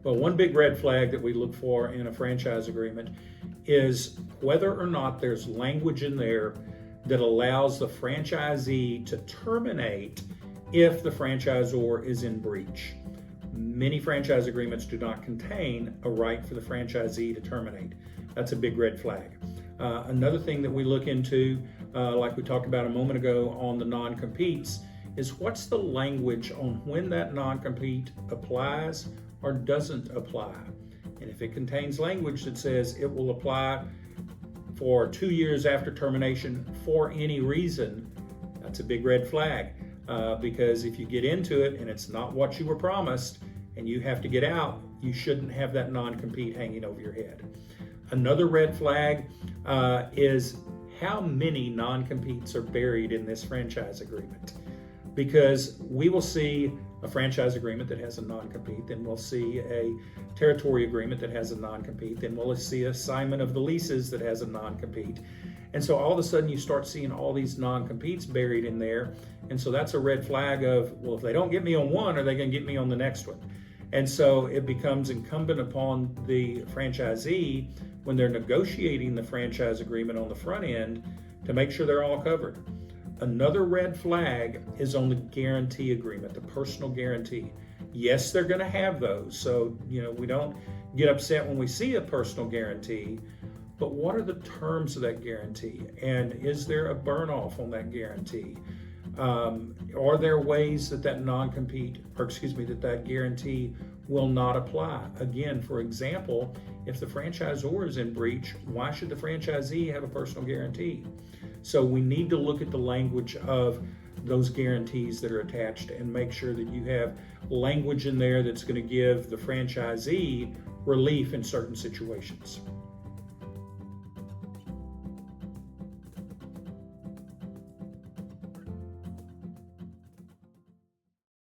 Well, one big red flag that we look for in a franchise agreement is whether or not there's language in there that allows the franchisee to terminate if the franchisor is in breach. Many franchise agreements do not contain a right for the franchisee to terminate. That's a big red flag. Another thing that we look into, like we talked about a moment ago on the non-competes, is what's the language on when that non-compete applies or doesn't apply. And if it contains language that says it will apply for 2 years after termination for any reason, that's a big red flag. Because if you get into it and it's not what you were promised and you have to get out, you shouldn't have that non-compete hanging over your head. Another red flag is how many non-competes are buried in this franchise agreement. Because we will see a franchise agreement that has a non-compete, then we'll see a territory agreement that has a non-compete, then we'll see assignment of the leases that has a non-compete. And so all of a sudden you start seeing all these non-competes buried in there. And so that's a red flag of, well, if they don't get me on one, are they going to get me on the next one? And so it becomes incumbent upon the franchisee when they're negotiating the franchise agreement on the front end to make sure they're all covered. Another red flag is on the guarantee agreement, the personal guarantee. Yes, they're going to have those. So, we don't get upset when we see a personal guarantee, but what are the terms of that guarantee? And is there a burn off on that guarantee? Are there ways that that guarantee will not apply? Again, for example, if the franchisor is in breach, why should the franchisee have a personal guarantee? So we need to look at the language of those guarantees that are attached and make sure that you have language in there that's going to give the franchisee relief in certain situations.